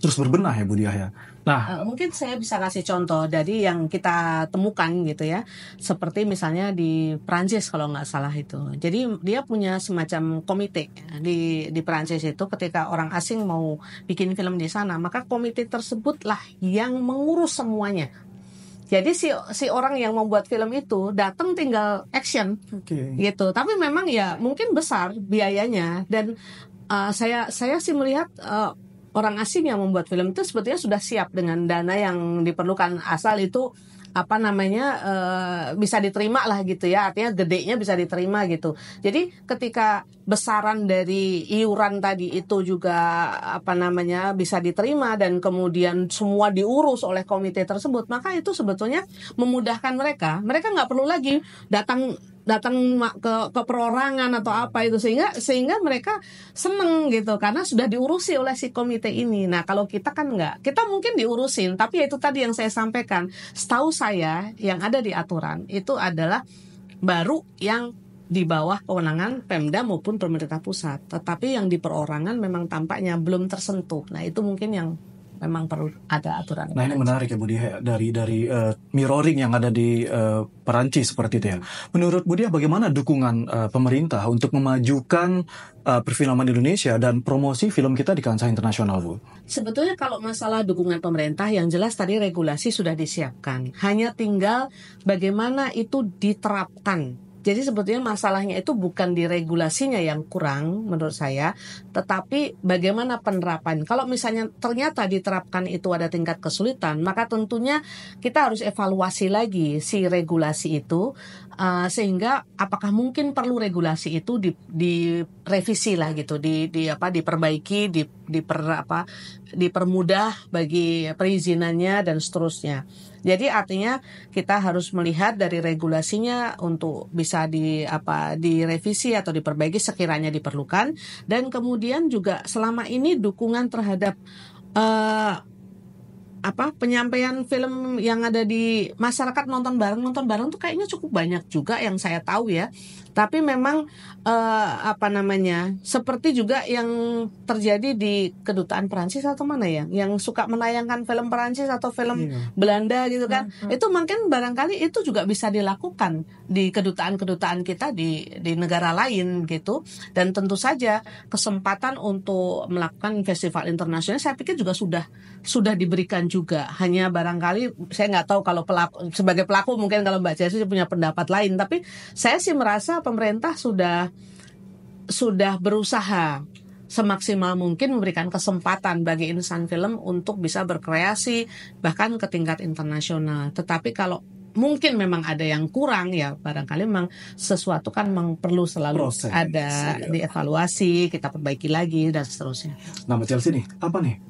terus berbenah ya Bu Diah ya. Nah, mungkin saya bisa kasih contoh dari yang kita temukan gitu ya, seperti misalnya di Prancis kalau nggak salah itu. Jadi dia punya semacam komite di Prancis itu, ketika orang asing mau bikin film di sana, maka komite tersebutlah yang mengurus semuanya. Jadi si orang yang membuat film itu datang tinggal action, gitu. Tapi memang ya mungkin besar biayanya, dan saya sih melihat orang asing yang membuat film itu sebetulnya sudah siap dengan dana yang diperlukan, asal itu bisa diterima lah gitu ya, artinya gedenya bisa diterima gitu. Jadi ketika besaran dari iuran tadi itu juga bisa diterima dan kemudian semua diurus oleh komite tersebut, maka itu sebetulnya memudahkan mereka nggak perlu lagi datang ke perorangan atau apa itu, sehingga mereka seneng gitu karena sudah diurusi oleh si komite ini. Nah kalau kita kan enggak, kita mungkin diurusin, tapi itu tadi yang saya sampaikan, setahu saya yang ada di aturan itu adalah baru yang di bawah kewenangan Pemda maupun pemerintah pusat, tetapi yang di perorangan memang tampaknya belum tersentuh. Nah itu mungkin yang memang perlu ada aturan. Nah ini menarik ya Budi, dari mirroring yang ada di Perancis seperti itu ya. Menurut Budi, bagaimana dukungan pemerintah untuk memajukan perfilman Indonesia dan promosi film kita di kancah internasional, Bu? Sebetulnya kalau masalah dukungan pemerintah, yang jelas tadi regulasi sudah disiapkan. Hanya tinggal bagaimana itu diterapkan. Jadi sebetulnya masalahnya itu bukan di regulasinya yang kurang menurut saya, tetapi bagaimana penerapan. Kalau misalnya ternyata diterapkan itu ada tingkat kesulitan, maka tentunya kita harus evaluasi lagi si regulasi itu, sehingga apakah mungkin perlu regulasi itu direvisi lah gitu, diperbaiki, dipermudah bagi perizinannya dan seterusnya. Jadi artinya kita harus melihat dari regulasinya untuk bisa direvisi atau diperbaiki sekiranya diperlukan, dan kemudian juga selama ini dukungan terhadap penyampaian film yang ada di masyarakat, nonton bareng tuh kayaknya cukup banyak juga yang saya tahu ya. Tapi memang seperti juga yang terjadi di kedutaan Perancis atau mana ya, yang suka menayangkan film Perancis atau film Belanda gitu kan. Itu mungkin barangkali itu juga bisa dilakukan di kedutaan-kedutaan kita di negara lain gitu. Dan tentu saja kesempatan untuk melakukan festival internasional saya pikir juga sudah diberikan juga. Hanya barangkali saya nggak tahu kalau sebagai pelaku mungkin kalau Mbak Chelsea punya pendapat lain, tapi saya sih merasa pemerintah sudah berusaha semaksimal mungkin memberikan kesempatan bagi insan film untuk bisa berkreasi bahkan ke tingkat internasional. Tetapi kalau mungkin memang ada yang kurang ya, barangkali memang sesuatu kan memang perlu selalu ada dievaluasi, kita perbaiki lagi dan seterusnya. Nah Mbak Chelsea nih, apa nih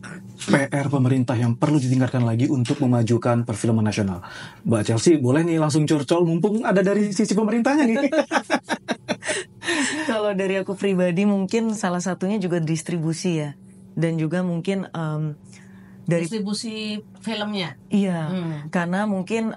PR pemerintah yang perlu ditingkatkan lagi untuk memajukan perfilman nasional? Mbak Chelsea boleh nih langsung curcol mumpung ada dari sisi pemerintahnya nih. Kalau dari aku pribadi mungkin salah satunya juga distribusi ya, dan juga mungkin dari distribusi filmnya. Iya, karena mungkin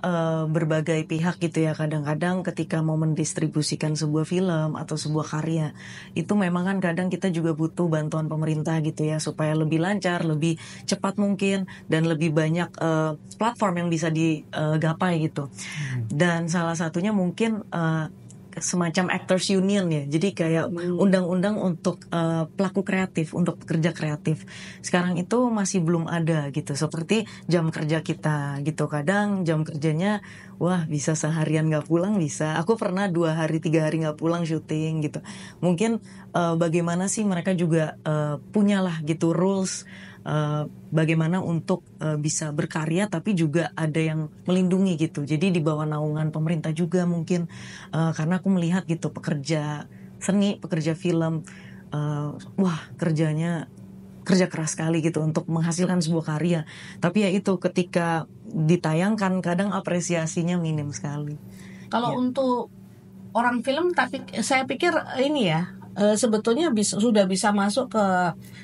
berbagai pihak gitu ya, kadang-kadang ketika mau mendistribusikan sebuah film atau sebuah karya, itu memang kan kadang kita juga butuh bantuan pemerintah gitu ya, supaya lebih lancar, lebih cepat mungkin, dan lebih banyak platform yang bisa digapai gitu. Dan salah satunya mungkin semacam actors union ya, jadi kayak undang-undang untuk pelaku kreatif, untuk pekerja kreatif. Sekarang itu masih belum ada gitu, seperti jam kerja kita gitu. Kadang jam kerjanya bisa seharian nggak pulang bisa. Aku pernah 2 hari 3 hari nggak pulang syuting gitu. Mungkin bagaimana sih mereka juga punyalah gitu rules. Bagaimana untuk bisa berkarya tapi juga ada yang melindungi gitu. Jadi di bawah naungan pemerintah juga mungkin, karena aku melihat gitu pekerja seni, pekerja film, kerja keras sekali gitu untuk menghasilkan sebuah karya. Tapi ya itu ketika ditayangkan kadang apresiasinya minim sekali. Kalau untuk orang film, tapi saya pikir ini ya, sebetulnya sudah bisa masuk ke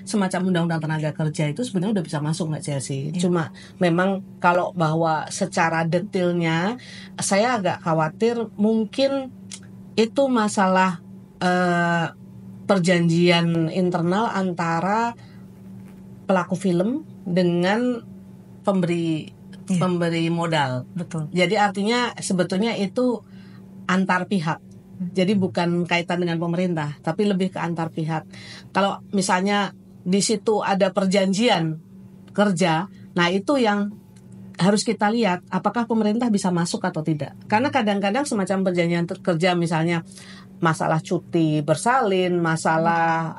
semacam undang-undang tenaga kerja, itu sebenarnya udah bisa masuk Mbak Chelsea. Cuma memang kalau bahwa secara detailnya saya agak khawatir mungkin itu masalah perjanjian internal antara pelaku film dengan pemberi modal. Betul. Jadi artinya sebetulnya itu antar pihak. Jadi bukan kaitan dengan pemerintah, tapi lebih ke antar pihak. Kalau misalnya di situ ada perjanjian kerja, nah itu yang harus kita lihat apakah pemerintah bisa masuk atau tidak. Karena kadang-kadang semacam perjanjian kerja, misalnya masalah cuti bersalin, masalah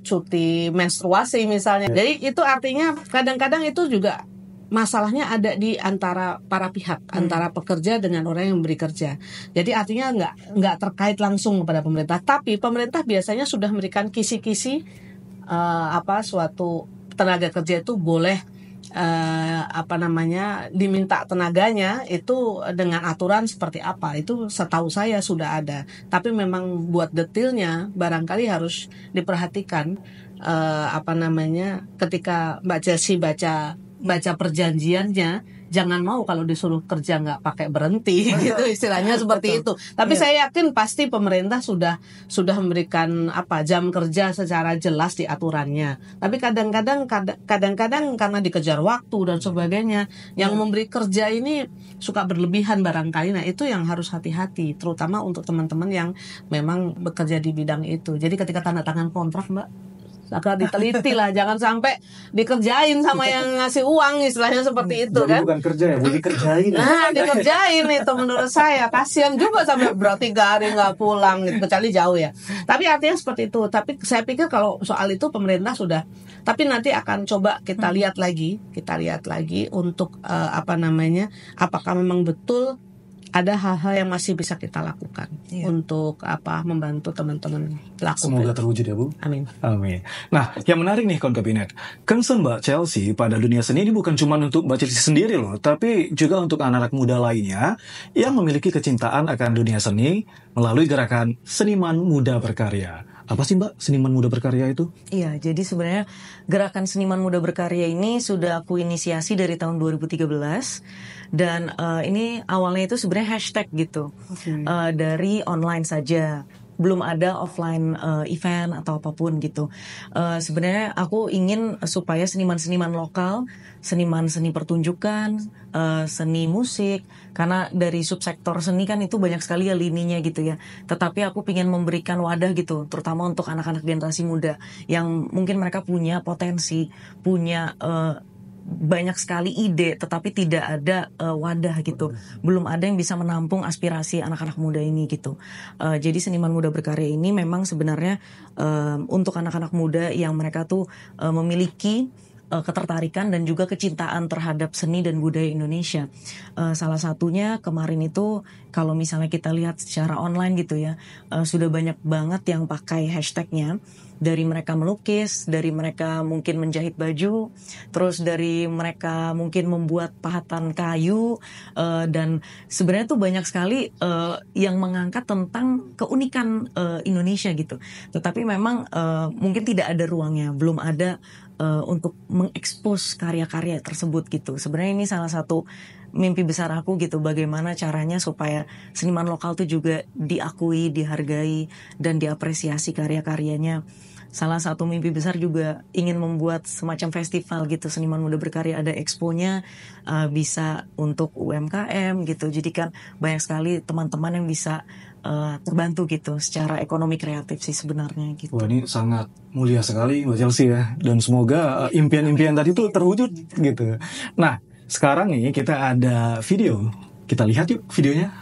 cuti menstruasi misalnya. Jadi itu artinya kadang-kadang itu juga masalahnya ada di antara para pihak, antara pekerja dengan orang yang memberi kerja. Jadi artinya nggak terkait langsung kepada pemerintah. Tapi pemerintah biasanya sudah memberikan kisi-kisi suatu tenaga kerja itu boleh diminta tenaganya itu dengan aturan seperti apa. Itu setahu saya sudah ada. Tapi memang buat detailnya barangkali harus diperhatikan ketika Mbak Chelsea baca perjanjiannya, jangan mau kalau disuruh kerja nggak pakai berhenti gitu istilahnya seperti itu. Tapi Iya. saya yakin pasti pemerintah sudah memberikan jam kerja secara jelas di aturannya. Tapi kadang-kadang karena dikejar waktu dan sebagainya, yang memberi kerja ini suka berlebihan barangkali. Nah, itu yang harus hati-hati, terutama untuk teman-teman yang memang bekerja di bidang itu. Jadi ketika tanda tangan kontrak, Mbak, agak diteliti lah, jangan sampai dikerjain sama yang ngasih uang, istilahnya seperti itu Jadi kan. bukan kerja ya, boleh dikerjain. Nah, dikerjain itu menurut saya. Kasihan juga sampai berarti 3 hari nggak pulang gitu, kecuali jauh ya. Tapi artinya seperti itu. Tapi saya pikir kalau soal itu pemerintah sudah. Tapi nanti akan coba kita lihat lagi untuk apakah memang betul ada hal-hal yang masih bisa kita lakukan untuk membantu teman-teman pelaku. Semoga terwujud ya, Bu. Amin. Amin. Nah, yang menarik nih kawan kabinet, concern Mbak Chelsea pada dunia seni ini bukan cuma untuk Mbak Chelsea sendiri loh, tapi juga untuk anak-anak muda lainnya yang memiliki kecintaan akan dunia seni melalui gerakan Seniman Muda Berkarya. Apa sih Mbak Seniman Muda Berkarya itu? Iya, jadi sebenarnya gerakan Seniman Muda Berkarya ini sudah aku inisiasi dari tahun 2013 dan ini awalnya itu sebenarnya hashtag gitu. Dari online saja. Belum ada offline event atau apapun gitu. Sebenarnya aku ingin supaya seniman-seniman lokal, seniman seni pertunjukan, seni musik, karena dari subsektor seni kan itu banyak sekali ya lininya gitu ya. Tetapi aku ingin memberikan wadah gitu, terutama untuk anak-anak generasi muda yang mungkin mereka punya potensi, punya banyak sekali ide, tetapi tidak ada wadah gitu, belum ada yang bisa menampung aspirasi anak-anak muda ini gitu. Jadi Seniman Muda Berkarya ini memang sebenarnya untuk anak-anak muda yang mereka tuh memiliki ketertarikan dan juga kecintaan terhadap seni dan budaya Indonesia. Salah satunya kemarin itu kalau misalnya kita lihat secara online gitu ya, sudah banyak banget yang pakai hashtagnya. Dari mereka melukis, dari mereka mungkin menjahit baju, terus dari mereka mungkin membuat pahatan kayu, dan sebenarnya tuh banyak sekali yang mengangkat tentang keunikan Indonesia gitu. Tetapi memang mungkin tidak ada ruangnya, belum ada untuk mengekspos karya-karya tersebut gitu. Sebenarnya ini salah satu mimpi besar aku gitu, bagaimana caranya supaya seniman lokal tuh juga diakui, dihargai, dan diapresiasi karya-karyanya. Salah satu mimpi besar juga ingin membuat semacam festival gitu, Seniman Muda Berkarya, ada exponya, bisa untuk UMKM gitu. Jadi kan banyak sekali teman-teman yang bisa terbantu gitu secara ekonomi kreatif sih sebenarnya gitu. Wah, ini sangat mulia sekali Mbak Chelsea ya, dan semoga impian-impian tadi itu terwujud gitu. Nah, sekarang nih kita ada video, kita lihat yuk videonya.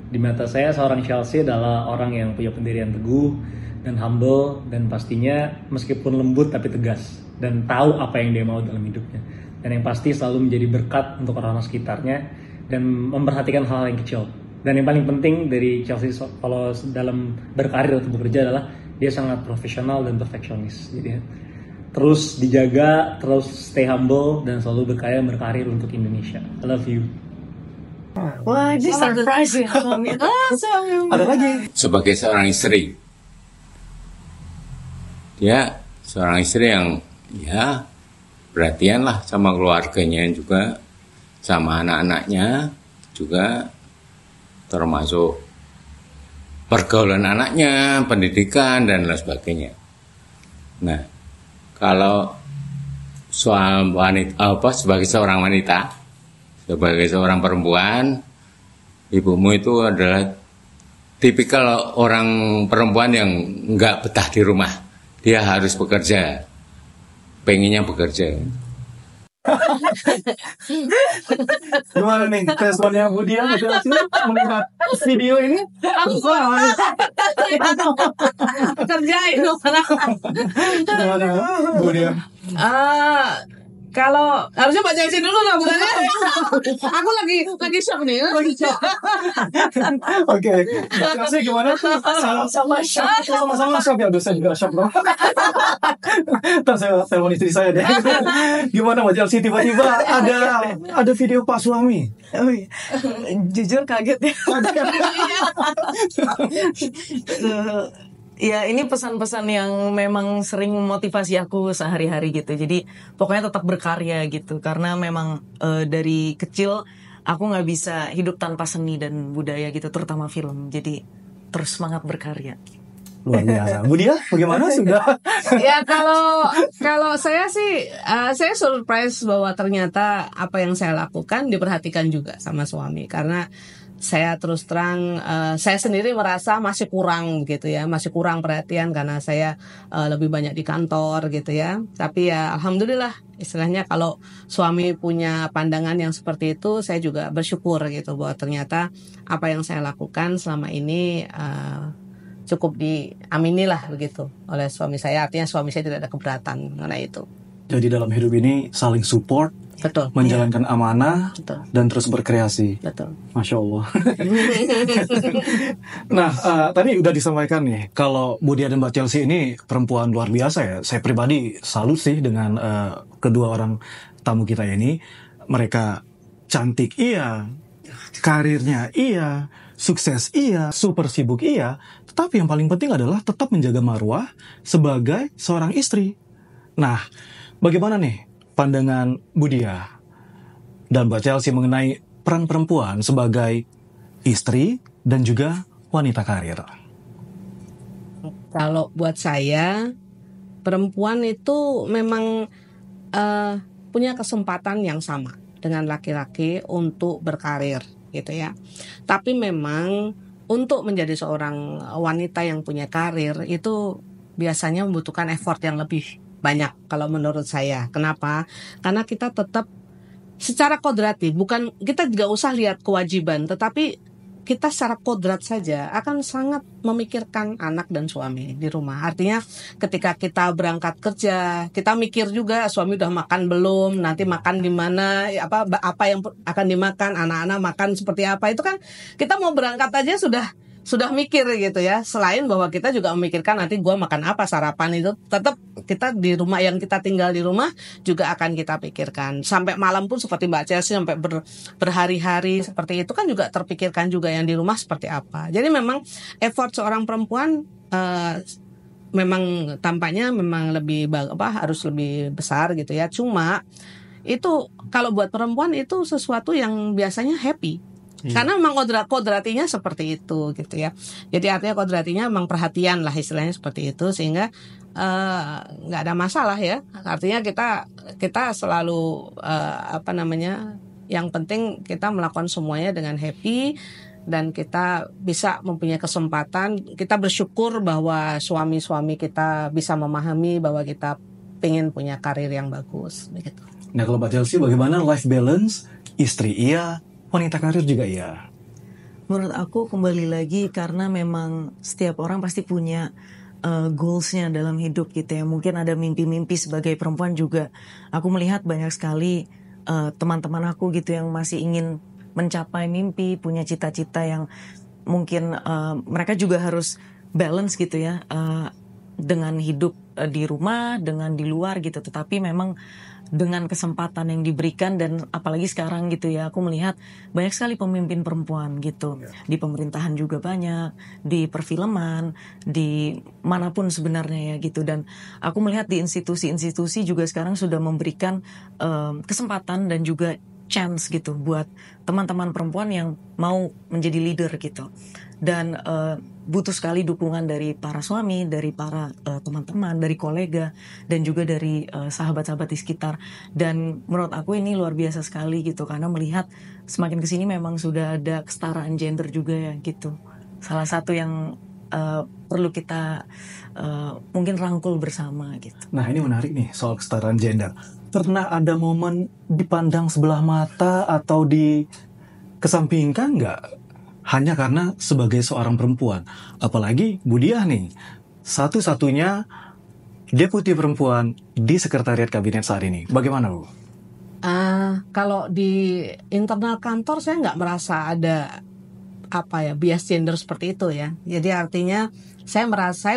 Di mata saya seorang Chelsea adalah orang yang punya pendirian teguh dan humble, dan pastinya meskipun lembut tapi tegas dan tahu apa yang dia mau dalam hidupnya, dan yang pasti selalu menjadi berkat untuk orang-orang sekitarnya dan memperhatikan hal-hal yang kecil. Dan yang paling penting dari Chelsea kalau dalam berkarir atau bekerja adalah dia sangat profesional dan perfeksionis. Jadi terus dijaga, terus stay humble, dan selalu berkarir untuk Indonesia. I love you. Wah, ini surprise ya. Ada lagi. Sebagai seorang istri, dia seorang istri yang ya perhatian lah sama keluarganya juga, sama anak-anaknya juga, termasuk pergaulan anaknya, pendidikan dan lain sebagainya. Nah, kalau soal wanita, sebagai seorang wanita, sebagai seorang perempuan, ibumu itu adalah tipikal orang perempuan yang nggak betah di rumah. Dia harus bekerja, pengennya bekerja. Gimana nih responnya Bu Dian melihat video ini? Kerjain Gimana Bu Dian? Kalau harusnya Mbak Chelsea dulu lah, bukannya aku lagi shock nih. Oke, Chelsea gimana? Sama-sama shock ya, dosen juga shock dong. Ntar saya telepon istri saya deh. Gimana Mbak Chelsea, tiba-tiba ada video Pak suami? Oh, iya. Jujur kaget ya. Ya ini pesan-pesan yang memang sering memotivasi aku sehari-hari gitu. Jadi pokoknya tetap berkarya gitu. Karena memang dari kecil aku nggak bisa hidup tanpa seni dan budaya gitu, terutama film. Jadi terus semangat berkarya. Luar biasa. Bu Dia, bagaimana sudah? Ya kalau saya sih saya surprise bahwa ternyata apa yang saya lakukan diperhatikan juga sama suami, karena saya terus terang saya sendiri merasa masih kurang gitu ya, masih kurang perhatian karena saya lebih banyak di kantor gitu ya. Tapi ya alhamdulillah, istilahnya kalau suami punya pandangan yang seperti itu, saya juga bersyukur gitu bahwa ternyata apa yang saya lakukan selama ini cukup diamini lah begitu oleh suami saya. Artinya suami saya tidak ada keberatan mengenai itu. Jadi dalam hidup ini saling support, Betul. menjalankan amanah, Betul. dan terus berkreasi. Betul. Masya Allah. Nah, tadi udah disampaikan nih, kalau Bu Dia dan Mbak Chelsea ini perempuan luar biasa ya. Saya pribadi salut sih dengan kedua orang tamu kita ini. Mereka cantik iya, karirnya iya, sukses iya, super sibuk iya. Tetapi yang paling penting adalah tetap menjaga marwah sebagai seorang istri. Nah, bagaimana nih pandangan Bu Dia dan Mbak Chelsea mengenai peran perempuan sebagai istri dan juga wanita karir? Kalau buat saya, perempuan itu memang punya kesempatan yang sama dengan laki-laki untuk berkarir gitu ya. Tapi memang untuk menjadi seorang wanita yang punya karir itu biasanya membutuhkan effort yang lebih banyak kalau menurut saya. Kenapa? Karena kita tetap secara kodrati, bukan kita juga usah lihat kewajiban, tetapi kita secara kodrat saja akan sangat memikirkan anak dan suami di rumah. Artinya ketika kita berangkat kerja, kita mikir juga suami udah makan belum, nanti makan di mana, apa yang akan dimakan, anak-anak makan seperti apa. Itu kan kita mau berangkat aja sudah mikir gitu ya. Selain bahwa kita juga memikirkan nanti gua makan apa sarapan, itu tetap kita di rumah, yang kita tinggal di rumah juga akan kita pikirkan. Sampai malam pun seperti Mbak Chelsea sampai berhari-hari seperti itu kan juga terpikirkan juga yang di rumah seperti apa. Jadi memang effort seorang perempuan memang tampaknya memang harus lebih besar gitu ya. Cuma itu kalau buat perempuan itu sesuatu yang biasanya happy. Karena memang kodratinya seperti itu gitu ya. Jadi artinya kodratinya memang perhatian lah istilahnya seperti itu, sehingga nggak ada masalah ya. Artinya kita selalu yang penting kita melakukan semuanya dengan happy, dan kita bisa mempunyai kesempatan. Kita bersyukur bahwa suami-suami kita bisa memahami bahwa kita pengen punya karir yang bagus begitu. Nah, kalau Mbak Chelsea bagaimana life balance? Istri iya, wanita karir juga iya. Menurut aku kembali lagi karena memang setiap orang pasti punya goalsnya dalam hidup gitu ya. Mungkin ada mimpi-mimpi sebagai perempuan juga. Aku melihat banyak sekali teman-teman aku gitu yang masih ingin mencapai mimpi, punya cita-cita yang mungkin mereka juga harus balance gitu ya, dengan hidup di rumah, dengan di luar gitu. Tetapi memang dengan kesempatan yang diberikan, dan apalagi sekarang gitu ya, aku melihat banyak sekali pemimpin perempuan gitu. Di pemerintahan juga banyak, di perfilman, di manapun sebenarnya ya gitu. Dan aku melihat di institusi-institusi juga sekarang sudah memberikan kesempatan dan juga chance gitu buat teman-teman perempuan yang mau menjadi leader gitu. Dan butuh sekali dukungan dari para suami, dari para teman-teman, dari kolega, dan juga dari sahabat-sahabat di sekitar. Dan menurut aku ini luar biasa sekali gitu, karena melihat semakin kesini memang sudah ada kesetaraan gender juga ya gitu. Salah satu yang perlu kita mungkin rangkul bersama gitu. Nah, ini menarik nih soal kesetaraan gender. Pernah ada momen dipandang sebelah mata atau dikesampingkan nggak? Hanya karena sebagai seorang perempuan. Apalagi Bu Dia nih, satu-satunya deputi perempuan di sekretariat kabinet saat ini. Bagaimana Bu? Kalau di internal kantor saya nggak merasa ada bias gender seperti itu ya. Jadi artinya saya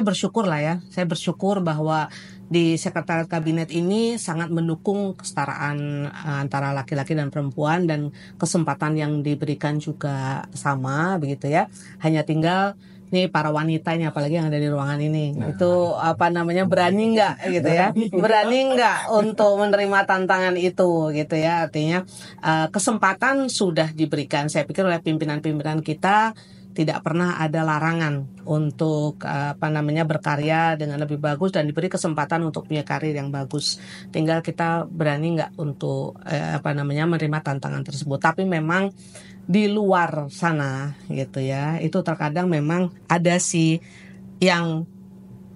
bersyukur lah ya. Saya bersyukur bahwa di sekretariat kabinet ini sangat mendukung kesetaraan antara laki-laki dan perempuan, dan kesempatan yang diberikan juga sama begitu ya. Hanya tinggal nih para wanita ini apalagi yang ada di ruangan ini itu berani nggak gitu ya, berani nggak untuk menerima tantangan itu gitu ya. Artinya kesempatan sudah diberikan, saya pikir oleh pimpinan-pimpinan kita. Tidak pernah ada larangan untuk berkarya dengan lebih bagus dan diberi kesempatan untuk punya karir yang bagus. Tinggal kita berani nggak untuk menerima tantangan tersebut. Tapi memang di luar sana gitu ya, itu terkadang memang ada sih yang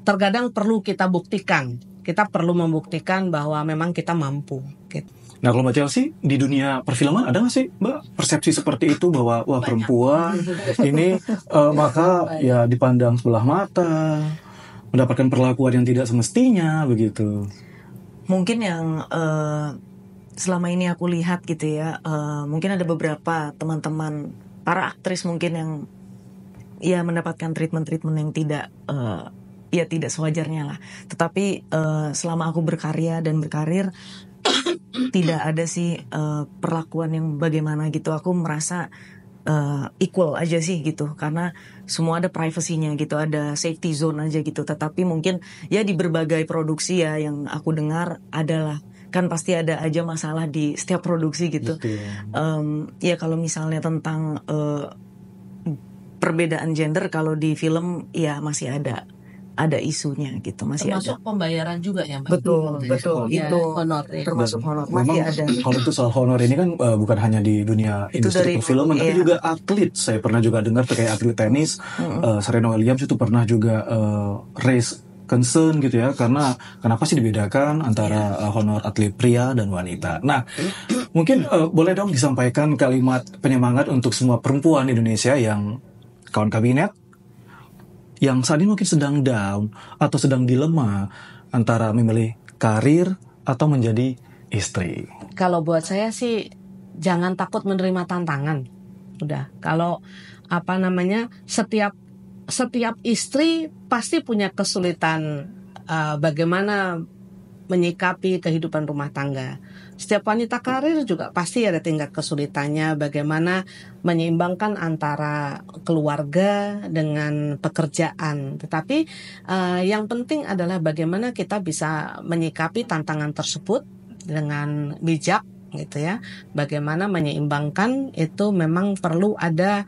terkadang perlu kita buktikan. Kita perlu membuktikan bahwa memang kita mampu gitu. Nah kalau Mbak Chelsea, di dunia perfilman ada nggak sih Mbak persepsi seperti itu bahwa wah perempuan ini maka ya dipandang sebelah mata, mendapatkan perlakuan yang tidak semestinya begitu? Mungkin yang selama ini aku lihat gitu ya, mungkin ada beberapa teman-teman para aktris mungkin yang ya mendapatkan treatment yang tidak tidak sewajarnya lah. Tetapi selama aku berkarya dan berkarir tidak ada sih perlakuan yang bagaimana gitu. Aku merasa equal aja sih gitu, karena semua ada privasinya gitu, ada safety zone aja gitu. Tetapi mungkin ya di berbagai produksi ya yang aku dengar adalah kan pasti ada aja masalah di setiap produksi gitu. Ya kalau misalnya tentang perbedaan gender, kalau di film ya masih ada isunya gitu, masih termasuk ada. pembayaran juga ya Mbak. Betul Ya, itu honor ya. termasuk honor Memang masih ada. kalau itu soal honor ini kan bukan hanya di dunia Itu industri dari- perfilman, tapi iya. juga atlet. Saya pernah juga dengar kayak atlet tenis, Serena Williams itu pernah juga raise concern gitu ya, karena kenapa sih dibedakan antara honor atlet pria dan wanita. Nah, mungkin boleh dong disampaikan kalimat penyemangat untuk semua perempuan Indonesia yang kawan kabinet yang saat ini mungkin sedang down atau sedang dilema antara memilih karir atau menjadi istri. Kalau buat saya sih jangan takut menerima tantangan. Udah, kalau setiap istri pasti punya kesulitan bagaimana menyikapi kehidupan rumah tangga. Setiap wanita karir juga pasti ada tingkat kesulitannya bagaimana menyeimbangkan antara keluarga dengan pekerjaan. Tetapi yang penting adalah bagaimana kita bisa menyikapi tantangan tersebut dengan bijak gitu ya. Bagaimana menyeimbangkan itu memang perlu ada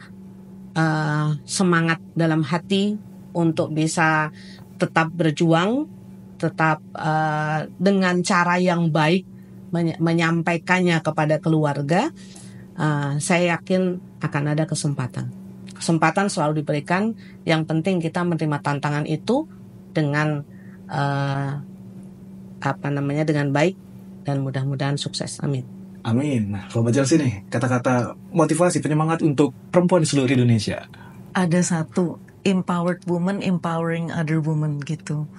semangat dalam hati untuk bisa tetap berjuang, tetap dengan cara yang baik menyampaikannya kepada keluarga. Saya yakin akan ada kesempatan. Kesempatan selalu diberikan. Yang penting kita menerima tantangan itu dengan dengan baik dan mudah-mudahan sukses. Amin. Amin. Nah, kalau Mbak Chelsea nih, kata-kata motivasi penyemangat untuk perempuan di seluruh Indonesia. Ada satu, empowered woman empowering other women gitu.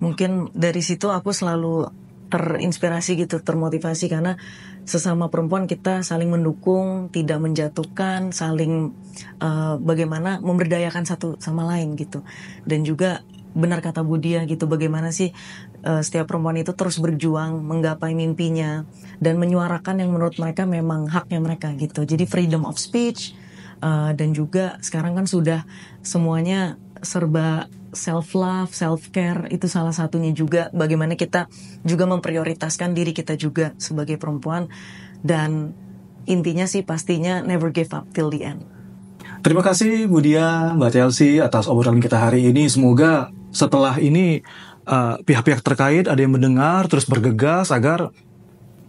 Mungkin dari situ aku selalu terinspirasi gitu, termotivasi, karena sesama perempuan kita saling mendukung, tidak menjatuhkan, saling bagaimana memberdayakan satu sama lain gitu. Dan juga benar kata Budia gitu, bagaimana sih setiap perempuan itu terus berjuang menggapai mimpinya dan menyuarakan yang menurut mereka memang haknya mereka gitu. Jadi freedom of speech, dan juga sekarang kan sudah semuanya serba self-love, self-care, itu salah satunya juga bagaimana kita juga memprioritaskan diri kita juga sebagai perempuan. Dan intinya sih pastinya never give up till the end. Terima kasih Budia, Mbak Chelsea atas obrolan kita hari ini. Semoga setelah ini pihak-pihak terkait ada yang mendengar terus bergegas agar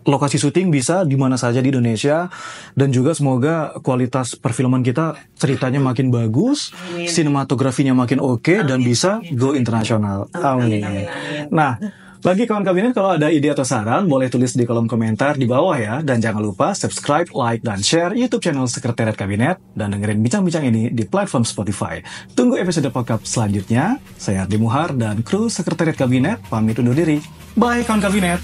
lokasi syuting bisa di mana saja di Indonesia, dan juga semoga kualitas perfilman kita ceritanya makin bagus, sinematografinya makin oke, dan bisa go internasional. Amin. Nah, bagi kawan kabinet kalau ada ide atau saran boleh tulis di kolom komentar di bawah ya, dan jangan lupa subscribe, like, dan share YouTube channel Sekretariat Kabinet dan dengerin bincang-bincang ini di platform Spotify. Tunggu episode podcast selanjutnya. Saya Ardi Muhar dan kru Sekretariat Kabinet pamit undur diri. Bye kawan kabinet.